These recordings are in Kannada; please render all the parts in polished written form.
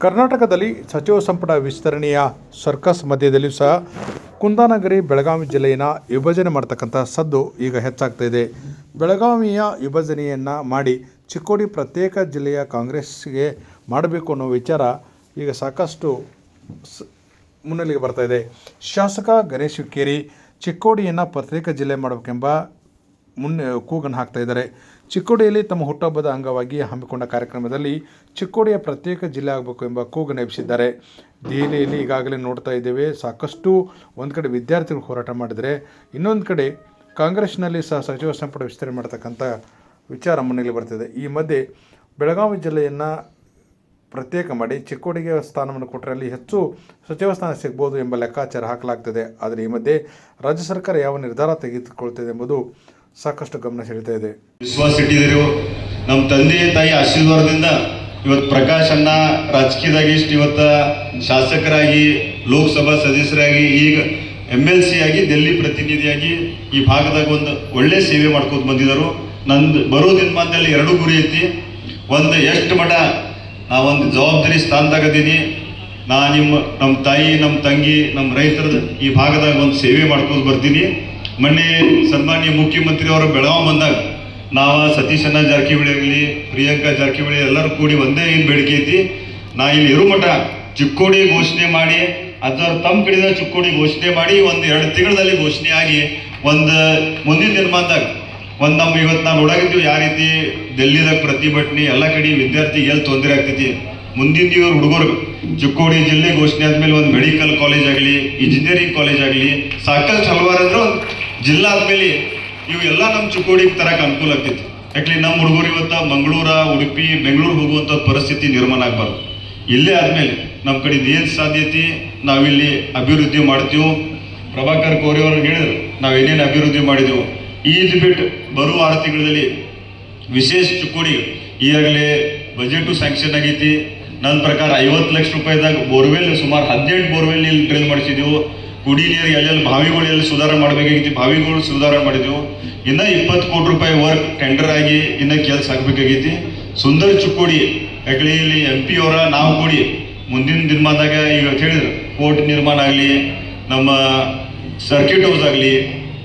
ಕರ್ನಾಟಕದಲ್ಲಿ ಸಚಿವ ಸಂಪುಟ ವಿಸ್ತರಣೆಯ ಸರ್ಕಸ್ ಮಧ್ಯದಲ್ಲಿಯೂ ಸಹ ಕುಂದಾನಗರಿ ಬೆಳಗಾವಿ ಜಿಲ್ಲೆಯನ್ನು ವಿಭಜನೆ ಮಾಡ್ತಕ್ಕಂಥ ಸದ್ದು ಈಗ ಹೆಚ್ಚಾಗ್ತಾ ಇದೆ. ಬೆಳಗಾವಿಯ ವಿಭಜನೆಯನ್ನು ಮಾಡಿ ಚಿಕ್ಕೋಡಿ ಪ್ರತ್ಯೇಕ ಜಿಲ್ಲೆಯ ಕಾಂಗ್ರೆಸ್ಗೆ ಮಾಡಬೇಕು ಅನ್ನೋ ವಿಚಾರ ಈಗ ಸಾಕಷ್ಟು ಮುನ್ನೆಲೆಗೆ ಬರ್ತಾ ಇದೆ. ಶಾಸಕ ಗಣೇಶ್ ಹುಕ್ಕೇರಿ ಚಿಕ್ಕೋಡಿಯನ್ನು ಪ್ರತ್ಯೇಕ ಜಿಲ್ಲೆ ಮಾಡಬೇಕೆಂಬ ಕೂಗನ್ನು ಹಾಕ್ತಾ ಇದ್ದಾರೆ. ಚಿಕ್ಕೋಡಿಯಲ್ಲಿ ತಮ್ಮ ಹುಟ್ಟುಹಬ್ಬದ ಅಂಗವಾಗಿ ಹಮ್ಮಿಕೊಂಡ ಕಾರ್ಯಕ್ರಮದಲ್ಲಿ ಚಿಕ್ಕೋಡಿಯ ಪ್ರತ್ಯೇಕ ಜಿಲ್ಲೆ ಆಗಬೇಕು ಎಂಬ ಕೂಗನ್ನು ಎಬ್ಬಿಸಿದ್ದಾರೆ. ದೆಹಲಿಯಲ್ಲಿ ಈಗಾಗಲೇ ನೋಡ್ತಾ ಇದ್ದೇವೆ, ಸಾಕಷ್ಟು ಒಂದು ಕಡೆ ವಿದ್ಯಾರ್ಥಿಗಳು ಹೋರಾಟ ಮಾಡಿದರೆ, ಇನ್ನೊಂದು ಕಡೆ ಕಾಂಗ್ರೆಸ್ನಲ್ಲಿ ಸಹ ಸಚಿವ ಸಂಪುಟ ವಿಸ್ತರಣೆ ಮಾಡ್ತಕ್ಕಂಥ ವಿಚಾರ ಮುನ್ನೆಲೆ ಬರ್ತಿದೆ. ಈ ಮಧ್ಯೆ ಬೆಳಗಾವಿ ಜಿಲ್ಲೆಯನ್ನು ಪ್ರತ್ಯೇಕ ಮಾಡಿ ಚಿಕ್ಕೋಡಿಗೆ ಸ್ಥಾನವನ್ನು ಕೊಟ್ಟರೆ ಅಲ್ಲಿ ಹೆಚ್ಚು ಸಚಿವ ಸ್ಥಾನ ಸಿಗ್ಬೋದು ಎಂಬ ಲೆಕ್ಕಾಚಾರ ಹಾಕಲಾಗ್ತದೆ. ಆದರೆ ಈ ಮಧ್ಯೆ ರಾಜ್ಯ ಸರ್ಕಾರ ಯಾವ ನಿರ್ಧಾರ ತೆಗೆದುಕೊಳ್ತಿದೆ ಎಂಬುದು ಸಾಕಷ್ಟು ಗಮನ ಸೆಳೀತಾ ಇದೆ. ವಿಶ್ವಾಸ ಇಟ್ಟಿದ್ರು ನಮ್ಮ ತಂದೆ ತಾಯಿ ಆಶೀರ್ವಾದದಿಂದ ಇವತ್ತು ಪ್ರಕಾಶ್ ಅಣ್ಣ ರಾಜಕೀಯದಾಗಿ ಇವತ್ತು ಶಾಸಕರಾಗಿ, ಲೋಕಸಭಾ ಸದಸ್ಯರಾಗಿ, ಈಗ MLC ಆಗಿ, ದಿಲ್ಲಿ ಪ್ರತಿನಿಧಿಯಾಗಿ ಈ ಭಾಗದಾಗ ಒಂದು ಒಳ್ಳೆ ಸೇವೆ ಮಾಡ್ಕೋತ ಬಂದಿದ್ದರು. ನಂದು ಬರೋ ದಿನಮಾನದಲ್ಲಿ 2 ಗುರಿ ಐತಿ. ಒಂದು ಎಷ್ಟು ಮಠ ನಾವೊಂದು ಜವಾಬ್ದಾರಿ ಸ್ಥಾನದಾಗದೀನಿ, ನಮ್ಮ ತಾಯಿ, ನಮ್ಮ ತಂಗಿ, ನಮ್ಮ ರೈತರ ಈ ಭಾಗದಾಗ ಒಂದು ಸೇವೆ ಮಾಡ್ಕೋತ ಬರ್ತೀನಿ. ಮೊನ್ನೆ ಸನ್ಮಾನ್ಯ ಮುಖ್ಯಮಂತ್ರಿ ಅವರು ಬೆಳಗಾವಿ ಬಂದಾಗ ನಾವು ಸತೀಶಣ್ಣ ಜಾರಕಿಹೊಳಿ ಆಗಲಿ, ಪ್ರಿಯಾಂಕಾ ಜಾರಕಿಹೊಳಿ ಎಲ್ಲರೂ ಕೂಡಿ ಒಂದೇ ಏನು ಬೇಡಿಕೆ ಐತಿ, ನಾ ಇಲ್ಲಿ ಇರು ಮಠ ಚಿಕ್ಕೋಡಿ ಘೋಷಣೆ ಮಾಡಿ, ಅದರ ತಮ್ಮ ಕಡೆಯಿಂದ ಚಿಕ್ಕೋಡಿ ಘೋಷಣೆ ಮಾಡಿ 1-2 ತಿಂಗಳಲ್ಲಿ ಘೋಷಣೆ ಆಗಿ ಒಂದು ಮುಂದಿನ ದಿನಮಾನದಾಗ ಒಂದು ನಮ್ಮ ಇವತ್ತು ನಾವು ನೋಡಾಗಿದ್ದೀವಿ ಯಾವ ರೀತಿ ಡೆಲ್ಲಿದಾಗ ಪ್ರತಿಭಟನೆ ಎಲ್ಲ ಕಡೆ ವಿದ್ಯಾರ್ಥಿಗೆ ಎಲ್ಲಿ ತೊಂದರೆ ಆಗ್ತೈತಿ. ಮುಂದಿನ ಇವರು ಹುಡುಗರು ಚಿಕ್ಕೋಡಿ ಜಿಲ್ಲೆ ಘೋಷಣೆ ಆದಮೇಲೆ ಒಂದು ಮೆಡಿಕಲ್ ಕಾಲೇಜ್ ಆಗಲಿ, ಇಂಜಿನಿಯರಿಂಗ್ ಕಾಲೇಜ್ ಆಗಲಿ, ಸಾಕಷ್ಟು ಹಲವಾರು ಅಂದ್ರೆ ಒಂದು ಜಿಲ್ಲಾ ಆದಮೇಲೆ ಇವೆಲ್ಲ ನಮ್ಮ ಚಿಕ್ಕೋಡಿಗೆ ತರಕ್ಕೆ ಅನುಕೂಲ ಆಗ್ತೈತಿ. ಯಾಕಂದ್ರೆ ನಮ್ಮ ಹುಡುಗರು ಇವತ್ತು ಮಂಗಳೂರು, ಉಡುಪಿ, ಬೆಂಗಳೂರು ಹೋಗುವಂಥ ಪರಿಸ್ಥಿತಿ ನಿರ್ಮಾಣ ಆಗಬಾರ್ದು. ಇಲ್ಲೇ ಆದಮೇಲೆ ನಮ್ಮ ಕಡೆ ಏನು ಸಾಧ್ಯತೆ ನಾವಿಲ್ಲಿ ಅಭಿವೃದ್ಧಿ ಮಾಡ್ತೀವಿ. ಪ್ರಭಾಕರ್ ಕೋರಿ ಅವರು ಹೇಳಿದ್ರು ನಾವೇನೇನು ಅಭಿವೃದ್ಧಿ ಮಾಡಿದೆವು. ಈದ್ ಬಿಟ್ಟು ಬರುವ 6 ತಿಂಗಳಲ್ಲಿ ವಿಶೇಷ ಚಿಕ್ಕೋಡಿ ಈಗಾಗಲೇ ಬಜೆಟು ಸ್ಯಾಂಕ್ಷನ್ ಆಗೈತಿ. ನನ್ನ ಪ್ರಕಾರ 50 ಲಕ್ಷ ರೂಪಾಯಿದಾಗ ಬೋರ್ವೆಲ್ ಸುಮಾರು 18 ಬೋರ್ವೆಲ್ ಇಲ್ಲಿ ಡ್ರಿಲ್ ಮಾಡಿಸಿದೆವು. ಕುಡಿ ನೀರು ಎಲ್ಲೆಲ್ಲಿ ಬಾವಿಗಳು ಎಲ್ಲಿ ಸುಧಾರಣೆ ಮಾಡಬೇಕಾಗಿತ್ತು, ಬಾವಿಗಳು ಸುಧಾರಣೆ ಮಾಡಿದೆವು. ಇನ್ನು 20 ಕೋಟಿ ರೂಪಾಯಿ ವರ್ಕ್ ಟೆಂಡರ್ ಆಗಿ ಇನ್ನೂ ಕೆಲಸ ಆಗಬೇಕಾಗೈತಿ. ಸುಂದರ ಚಿಕ್ಕೋಡಿ ಯಾಕಂದ್ರೆ ಇಲ್ಲಿ MP ಅವರ ನಾವು ಕೂಡಿ ಮುಂದಿನ ದಿನಮಾನದಾಗ ಈಗ ಹೇಳಿದ್ರು ಕೋರ್ಟ್ ನಿರ್ಮಾಣ ಆಗಲಿ, ನಮ್ಮ ಸರ್ಕ್ಯೂಟ್ ಹೌಸ್ ಆಗಲಿ,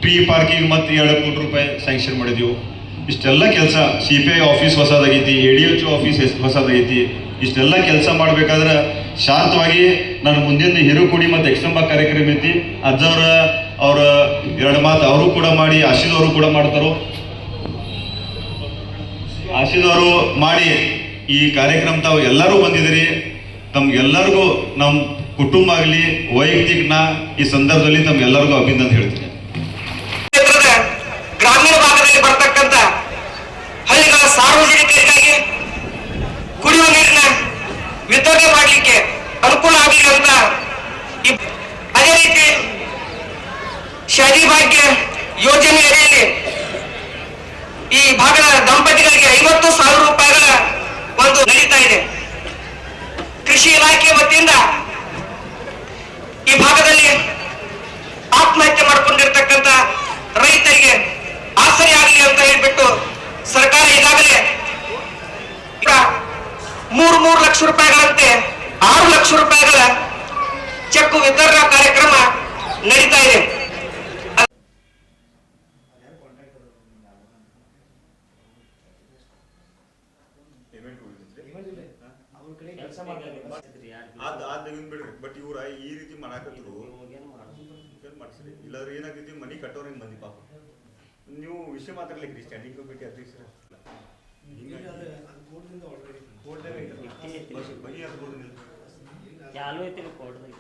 ಟ್ರೀ ಪಾರ್ಕಿಂಗ್ ಮತ್ತು 2 ಕೋಟಿ ರೂಪಾಯಿ ಸ್ಯಾಂಕ್ಷನ್ ಮಾಡಿದೆವು. ಇಷ್ಟೆಲ್ಲ ಕೆಲಸ CPI ಆಫೀಸ್ ಹೊಸದಾಗೈತಿ, ADHO ಆಫೀಸ್ ಹೊಸದಾಗೈತಿ. ಇಷ್ಟೆಲ್ಲ ಕೆಲಸ ಮಾಡಬೇಕಾದ್ರೆ ಶಾಂತವಾಗಿ ನಾನು ಮುಂದಿನ ಹಿರುಕುಡಿ ಮತ್ತು ಎಕ್ಸಂಬ ಕಾರ್ಯಕ್ರಮ ಐತಿ, ಅಜ್ಜವ್ರ ಅವ್ರ 2 ಮಾತು ಅವರು ಕೂಡ ಮಾಡಿ, ಆಶೀದವರು ಕೂಡ ಮಾಡ್ತಾರೋ. ಆಶೀದವರು ಮಾಡಿ ಈ ಕಾರ್ಯಕ್ರಮ ತಾವು ಎಲ್ಲರೂ ಬಂದಿದ್ದೀರಿ. ತಮ್ಗೆಲ್ಲರಿಗೂ ನಮ್ಮ ಕುಟುಂಬ ಆಗಲಿ, ವೈಯಕ್ತಿಕ ನಾ ಈ ಸಂದರ್ಭದಲ್ಲಿ ತಮ್ಗೆಲ್ಲರಿಗೂ ಅಭಿನಂದನೆ ಹೇಳ್ತೀನಿ. ಗ್ರಾಮೀಣ ಭಾಗದಲ್ಲಿ ಬರ್ತಕ್ಕಂಥ ಹಳ್ಳಿಗಳ ಸಾರ್ವಜನಿಕರಿಗಾಗಿ ಕುಡಿಯುವ ನೀರಿನ ವಿತರಣೆ ಮಾಡಲಿಕ್ಕೆ ಅನುಕೂಲ ಆಗಲಿ ಅಂತ, ಅದೇ ರೀತಿ ಶಾದಿ ಭಾಗ್ಯ ಯೋಜನೆ ಅಡಿಯಲ್ಲಿ ಈ ಭಾಗದ ದಂಪತಿಗಳಿಗೆ 50,000 ರೂಪಾಯಿಗಳ ಒಂದು ನಡೀತಾ ಇದೆ. ಕೃಷಿ ಇಲಾಖೆ ವತಿಯಿಂದ ಈ ಭಾಗದಲ್ಲಿ ಆತ್ಮಹತ್ಯೆ ಮಾಡಿಕೊಂಡಿರ್ತಕ್ಕಂಥ ರೈತರಿಗೆ ಆಸರೆ ಆಗಲಿ ಅಂತ ಹೇಳ್ಬಿಟ್ಟು ಸರ್ಕಾರ ಈಗಾಗಲೇ 3 ಲಕ್ಷ ರೂಪಾಯಿಗಳಂತೆ 6 ಲಕ್ಷ ರೂಪಾಯಿಗಳ ಚೆಕ್ ವಿತರಣಾ ಕಾರ್ಯಕ್ರಮ ನಡೀತಾ ಇದೆ. ಬಟ್ ಇವ್ರ ಈ ರೀತಿ ಮಾಡಾಕತ್ರು ಮಾಡಿಸ್ರಿ, ಇಲ್ಲಾದ್ರೆ ಏನಾಗ್ತೈತಿ ಮನಿ ಕಟ್ಟೋರ್ ಹಿಂಗೆ ಮಂದಿ ಪಾಪ. ನೀವು ವಿಷಯ ಮಾತಾಡ್ಲಿಕ್ಕೆ ಸ್ಟ್ಯಾಂಡಿಂಗ್ ಕಮಿಟಿ ಅಧ್ಯಕ್ಷ ಚಾಲು ಐತಿ ಕೋರ್ಟ್ದಾಗ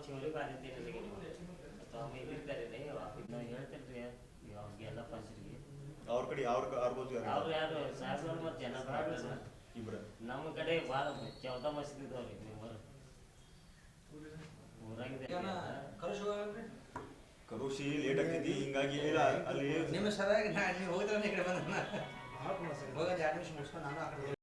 ಚಿವರಿ ಬಾರಿ ಹೇಳ್ತೇನ್ರಿ ಅವ್ರಿಗೆಲ್ಲ ಫಸ್ಟ್ಗೆ ಅವ್ರ ಕಡೆ ಅವ್ರು ಯಾರು ಸಾಹೇಬ್ರು ಮತ್ತು ಜನ ಇಬ್ರು ನಮ್ಮ ಕಡೆ ಭಾಳ 14 ಮಸೀದಿ ಇದಾವ್ರಿ. ಊರಾಗಿದೆ ಕರುಷಿ ಲೇಟ್ ಆಗ್ತೈತಿ, ಹಿಂಗಾಗಿ ಅಲ್ಲಿ ನಿಮ್ಮ ಸರಿಯಾಗಿ ನೀವು ಹೋಗಿದ್ರೆ ಈ ಕಡೆ ಬಂದ ಹೋಗೋದು 2 ನಿಮಿಷ ಮುಗಿಸ್ಕೊಂಡು ನಾನು ಆ ಕಡೆ